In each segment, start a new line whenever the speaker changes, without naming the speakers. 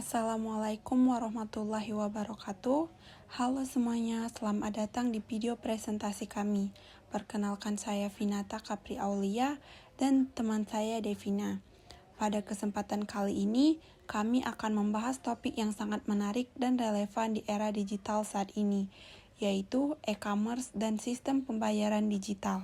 Assalamualaikum warahmatullahi wabarakatuh. Halo semuanya, selamat datang di video presentasi kami. Perkenalkan saya Vinata Kapri Aulia dan teman saya Devina. Pada kesempatan kali ini, kami akan membahas topik yang sangat menarik dan relevan di era digital saat ini, yaitu e-commerce dan sistem pembayaran digital.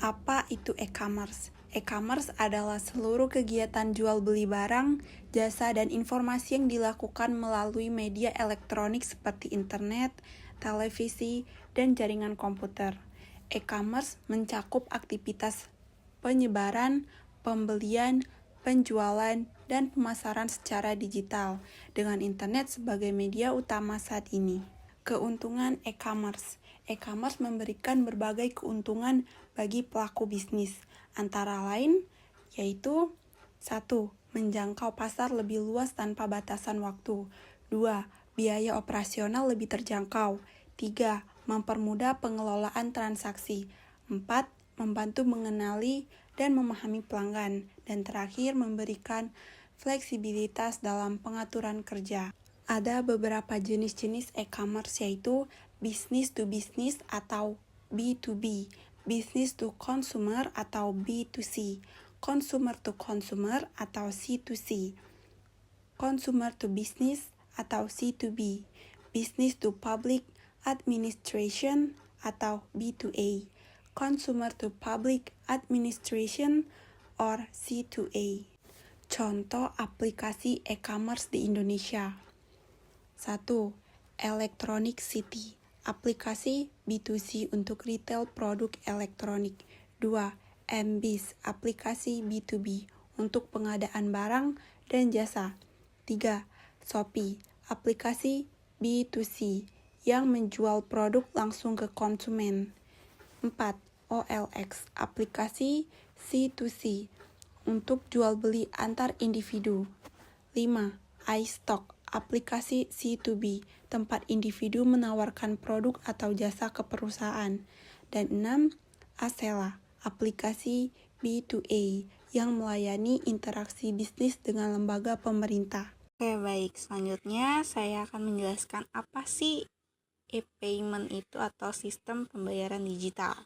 Apa itu e-commerce? E-commerce adalah seluruh kegiatan jual beli barang, jasa, dan informasi yang dilakukan melalui media elektronik seperti internet, televisi, dan jaringan komputer. E-commerce mencakup aktivitas penyebaran, pembelian, penjualan, dan pemasaran secara digital dengan internet sebagai media utama saat ini. Keuntungan e-commerce. E-commerce memberikan berbagai keuntungan bagi pelaku bisnis, antara lain yaitu 1. Menjangkau pasar lebih luas tanpa batasan waktu. 2. Biaya operasional lebih terjangkau. 3. Mempermudah pengelolaan transaksi. 4. Membantu mengenali dan memahami pelanggan. Dan terakhir, memberikan fleksibilitas dalam pengaturan kerja. Ada beberapa jenis-jenis e-commerce yaitu business to business atau B2B, business to consumer atau B2C, consumer to consumer atau C2C, consumer to business atau C2B, business to public administration atau B2A, consumer to public administration or C2A. Contoh aplikasi e-commerce di Indonesia. 1. Electronic City, aplikasi B2C untuk retail produk elektronik. 2. MBIZ, aplikasi B2B untuk pengadaan barang dan jasa. 3. Shopee, aplikasi B2C yang menjual produk langsung ke konsumen. 4. OLX, aplikasi C2C untuk jual beli antar individu. 5. iStock, aplikasi C2B, tempat individu menawarkan produk atau jasa ke perusahaan. Dan 6. Asela, aplikasi B2A yang melayani interaksi bisnis dengan lembaga pemerintah.
Oke, baik. Selanjutnya saya akan menjelaskan apa sih e-payment itu atau sistem pembayaran digital.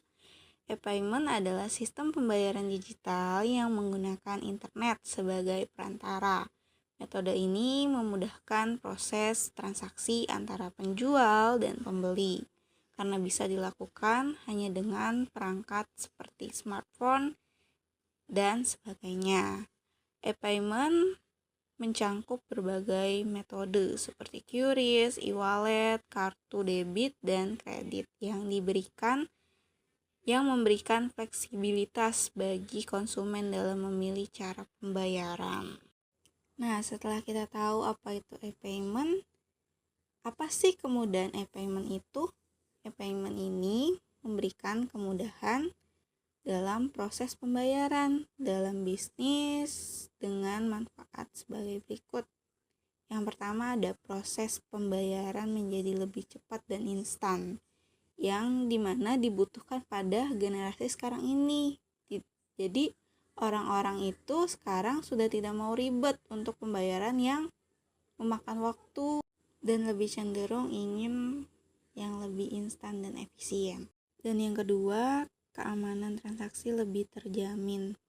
E-payment adalah sistem pembayaran digital yang menggunakan internet sebagai perantara. Metode ini memudahkan proses transaksi antara penjual dan pembeli karena bisa dilakukan hanya dengan perangkat seperti smartphone dan sebagainya. E-payment mencangkup berbagai metode seperti QRIS, e-wallet, kartu debit, dan kredit yang memberikan fleksibilitas bagi konsumen dalam memilih cara pembayaran. Nah, setelah kita tahu apa itu e-payment, apa sih kemudahan e-payment itu? E-payment ini memberikan kemudahan dalam proses pembayaran dalam bisnis dengan manfaat sebagai berikut. Yang pertama, ada proses pembayaran menjadi lebih cepat dan instan, yang dimana dibutuhkan pada generasi sekarang ini. Jadi orang-orang itu sekarang sudah tidak mau ribet untuk pembayaran yang memakan waktu dan lebih cenderung ingin yang lebih instan dan efisien. Dan yang kedua, keamanan transaksi lebih terjamin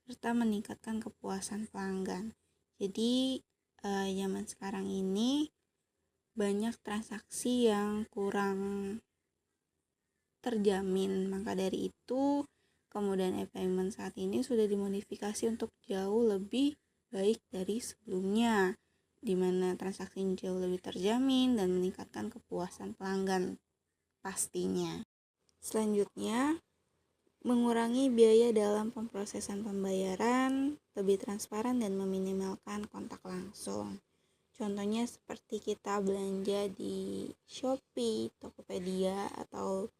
serta meningkatkan kepuasan pelanggan. Jadi zaman sekarang ini banyak transaksi yang kurang terjamin. Maka dari itu, kemudahan e-payment saat ini sudah dimodifikasi untuk jauh lebih baik dari sebelumnya, di mana transaksi jauh lebih terjamin dan meningkatkan kepuasan pelanggan pastinya. Selanjutnya, mengurangi biaya dalam pemrosesan pembayaran, lebih transparan dan meminimalkan kontak langsung. Contohnya seperti kita belanja di Shopee, Tokopedia, atau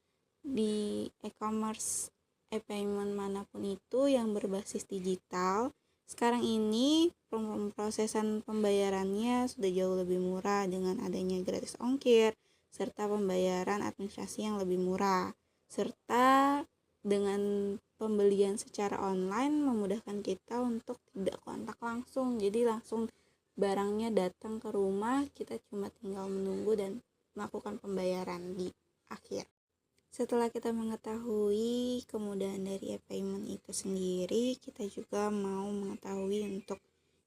di e-commerce e-payment manapun itu yang berbasis digital. Sekarang ini pemrosesan pembayarannya sudah jauh lebih murah dengan adanya gratis ongkir serta pembayaran administrasi yang lebih murah. Serta dengan pembelian secara online memudahkan kita untuk tidak kontak langsung, jadi langsung barangnya datang ke rumah, kita cuma tinggal menunggu dan melakukan pembayaran di akhir. Setelah kita mengetahui kemudahan dari e-payment itu sendiri, kita juga mau mengetahui untuk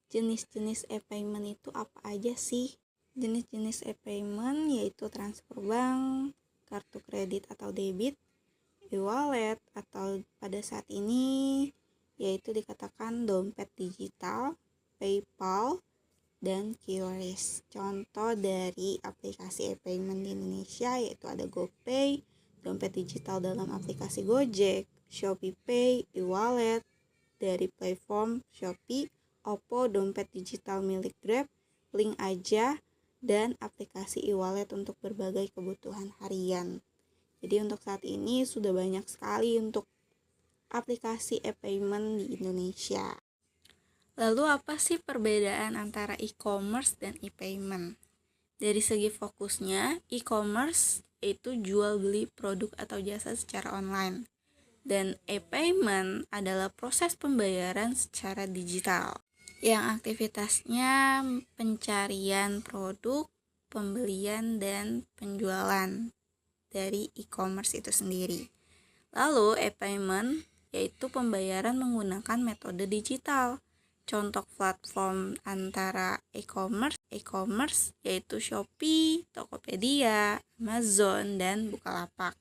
jenis-jenis e-payment itu apa aja sih. Jenis-jenis e-payment yaitu transfer bank, kartu kredit atau debit, e-wallet atau pada saat ini yaitu dikatakan dompet digital, PayPal, dan QRIS. Contoh dari aplikasi e-payment di Indonesia yaitu ada GoPay, dompet digital dalam aplikasi Gojek, ShopeePay, e-wallet dari platform Shopee, Oppo, dompet digital milik Grab, Link Aja, dan aplikasi e-wallet untuk berbagai kebutuhan harian. Jadi untuk saat ini sudah banyak sekali untuk aplikasi e-payment di Indonesia. Lalu apa sih perbedaan antara e-commerce dan e-payment? Dari segi fokusnya, e-commerce itu jual beli produk atau jasa secara online. Dan e-payment adalah proses pembayaran secara digital yang aktivitasnya pencarian produk, pembelian, dan penjualan dari e-commerce itu sendiri. Lalu e-payment yaitu pembayaran menggunakan metode digital. Contoh platform antara e-commerce yaitu Shopee, Tokopedia, Amazon, dan Bukalapak.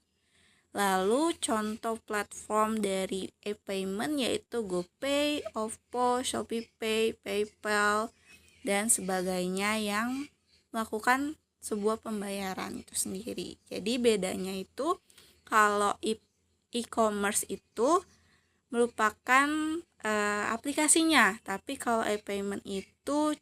Lalu contoh platform dari e-payment yaitu GoPay, Oppo, ShopeePay, PayPal, dan sebagainya yang melakukan sebuah pembayaran itu sendiri. Jadi bedanya itu kalau e-commerce itu merupakan aplikasinya, tapi kalau e-payment itu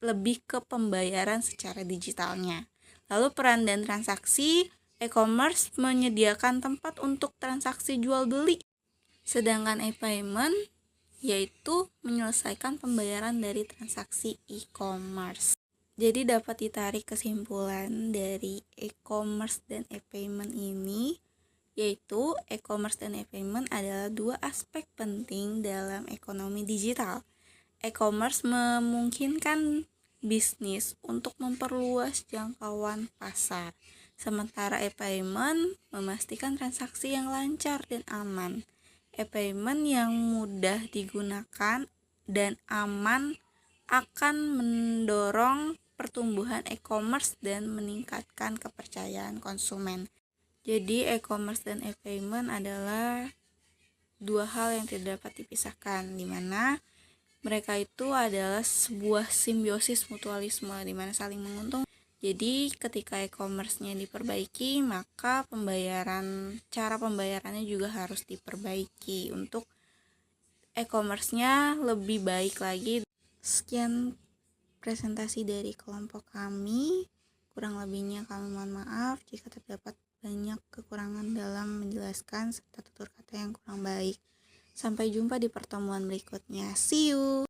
lebih ke pembayaran secara digitalnya. Lalu peran dan transaksi, e-commerce menyediakan tempat untuk transaksi jual beli, sedangkan e-payment yaitu menyelesaikan pembayaran dari transaksi e-commerce. Jadi dapat ditarik kesimpulan dari e-commerce dan e-payment ini, yaitu e-commerce dan e-payment adalah dua aspek penting dalam ekonomi digital. E-commerce memungkinkan bisnis untuk memperluas jangkauan pasar, sementara e-payment memastikan transaksi yang lancar dan aman. E-payment yang mudah digunakan dan aman akan mendorong pertumbuhan e-commerce dan meningkatkan kepercayaan konsumen. Jadi e-commerce dan e-payment adalah dua hal yang tidak dapat dipisahkan, di mana mereka itu adalah sebuah simbiosis mutualisme di mana saling menguntungkan. Jadi ketika e-commerce-nya diperbaiki, maka cara pembayarannya juga harus diperbaiki untuk e-commerce-nya lebih baik lagi. Sekian presentasi dari kelompok kami. Kurang lebihnya kami mohon maaf jika terdapat banyak kekurangan dalam menjelaskan serta tutur kata yang kurang baik. Sampai jumpa di pertemuan berikutnya. See you!